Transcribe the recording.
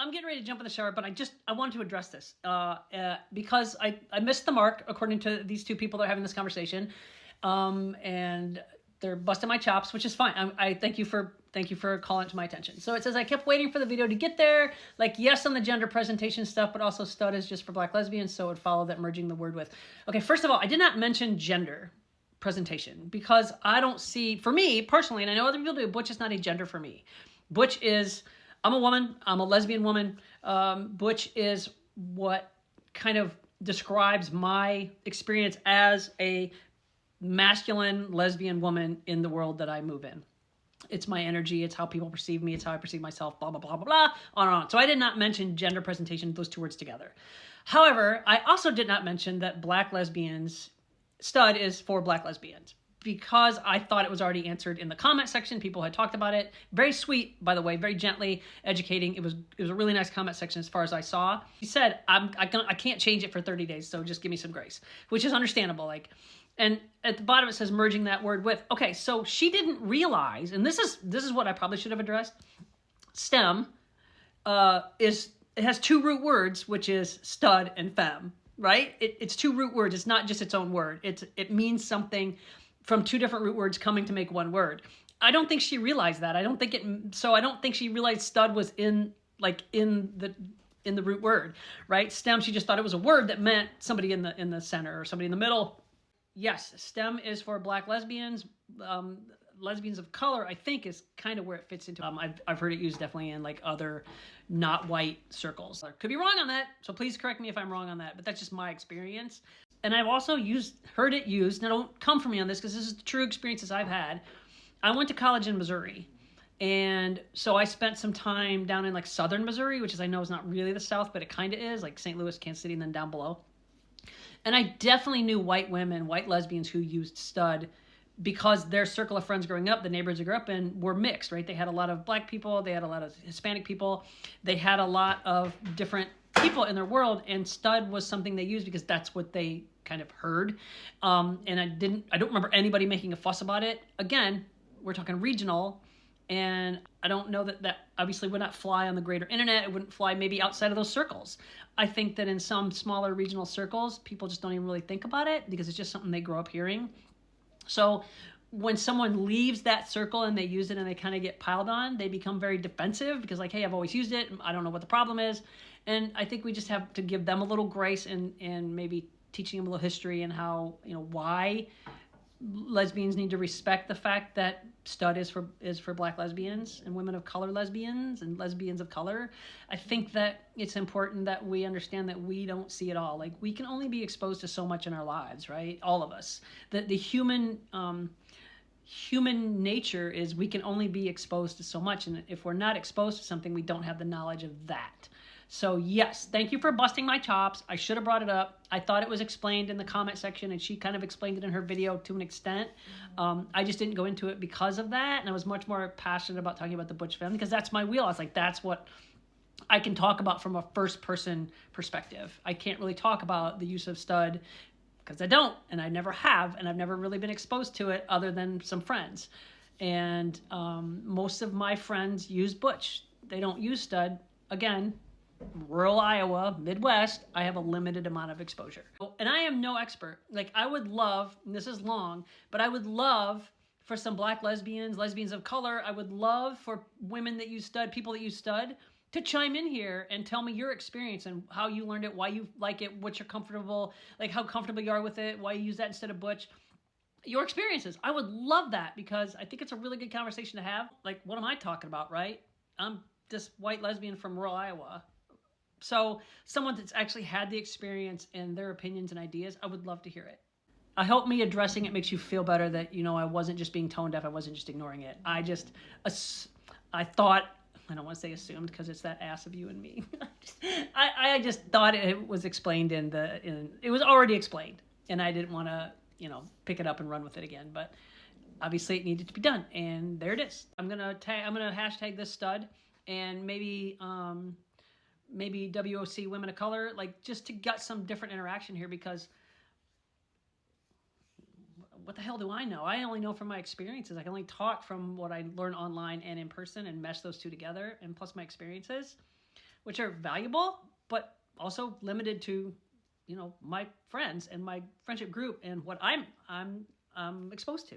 I'm getting ready to jump in the shower, but I wanted to address this because I missed the mark according to these two people that are having this conversation, and they're busting my chops, which is fine. I thank you for calling it to my attention. So it says I kept waiting for the video to get there, like yes on the gender presentation stuff, but also stud is just for black lesbians, so it would follow that merging the word with. Okay, first of all, I did not mention gender presentation because I don't see, for me personally, and I know other people do, butch is not a gender for me. Butch is, I'm a woman, I'm a lesbian woman. Butch is what kind of describes my experience as a masculine lesbian woman in the world that I move in. It's my energy, it's how people perceive me, it's how I perceive myself, blah, blah, blah, blah, blah, on and on. So I did not mention gender presentation, those two words together. However, I also did not mention that black lesbians, stud is for black lesbians, because I thought it was already answered in the comment section. People had talked about it. Very sweet, by the way, very gently, educating. It was a really nice comment section as far as I saw. He said, I can't change it for 30 days, so just give me some grace, which is understandable. And at the bottom it says merging that word with. Okay, so she didn't realize, and this is what I probably should have addressed. STEM it has two root words, which is stud and femme, right? It's two root words. It's not just its own word. It means something from two different root words coming to make one word. I don't think she realized that. I don't think she realized stud was in the root word, right? STEM, she just thought it was a word that meant somebody in the center or somebody in the middle. Yes, STEM is for black lesbians. Lesbians of color, I think, is kind of where it fits into. I've heard it used definitely in like other not white circles. I could be wrong on that, so please correct me if I'm wrong on that, but that's just my experience. And I've also heard it used, now don't come for me on this because this is the true experiences I've had. I went to college in Missouri, and so I spent some time down in like southern Missouri, which is, I know is not really the South, but it kind of is, like St. Louis, Kansas City, and then down below. And I definitely knew white women, white lesbians who used stud because their circle of friends growing up, the neighborhoods they grew up in, were mixed, right? They had a lot of black people, they had a lot of Hispanic people, they had a lot of different people in their world, and stud was something they used because that's what they kind of heard. And I don't remember anybody making a fuss about it. Again, we're talking regional, and I don't know that obviously would not fly on the greater internet. It wouldn't fly maybe outside of those circles. I think that in some smaller regional circles, people just don't even really think about it because it's just something they grow up hearing. So when someone leaves that circle and they use it and they kind of get piled on, they become very defensive because like, hey, I've always used it. I don't know what the problem is. And I think we just have to give them a little grace and maybe teaching them a little history and how, why lesbians need to respect the fact that stud is for black lesbians and women of color lesbians and lesbians of color. I think that it's important that we understand that we don't see it all. Like, we can only be exposed to so much in our lives, right? All of us. That the human nature is we can only be exposed to so much, and if we're not exposed to something, we don't have the knowledge of that. So yes, thank you for busting my chops. I should have brought it up. I thought it was explained in the comment section, and she kind of explained it in her video to an extent. I just didn't go into it because of that, and I was much more passionate about talking about the butch family because that's my wheel. I was like, that's what I can talk about from a first-person perspective. I can't really talk about the use of stud because I don't, and I never have, and I've never really been exposed to it other than some friends. And most of my friends use butch. They don't use stud. Again, rural Iowa, Midwest, I have a limited amount of exposure. And I am no expert. Like, I would love, and this is long, but I would love for some black lesbians of color, I would love for women that use stud, people that use stud, to chime in here and tell me your experience and how you learned it, why you like it, what you're comfortable, like how comfortable you are with it, why you use that instead of butch. Your experiences. I would love that because I think it's a really good conversation to have. Like, what am I talking about, right? I'm this white lesbian from rural Iowa. So someone that's actually had the experience and their opinions and ideas, I would love to hear it. I hope me addressing it makes you feel better that, I wasn't just being tone deaf. I wasn't just ignoring it. I thought, I don't want to say assumed because it's that ass of you and me. I just thought it was explained it was already explained, and I didn't want to, pick it up and run with it again, but obviously it needed to be done, and there it is. I'm going to hashtag this stud, and maybe WOC women of color, like, just to get some different interaction here, because what the hell do I know? I only know from my experiences. I can only talk from what I learn online and in person and mesh those two together, and plus my experiences. which are valuable, but also limited to, my friends and my friendship group and what I'm exposed to.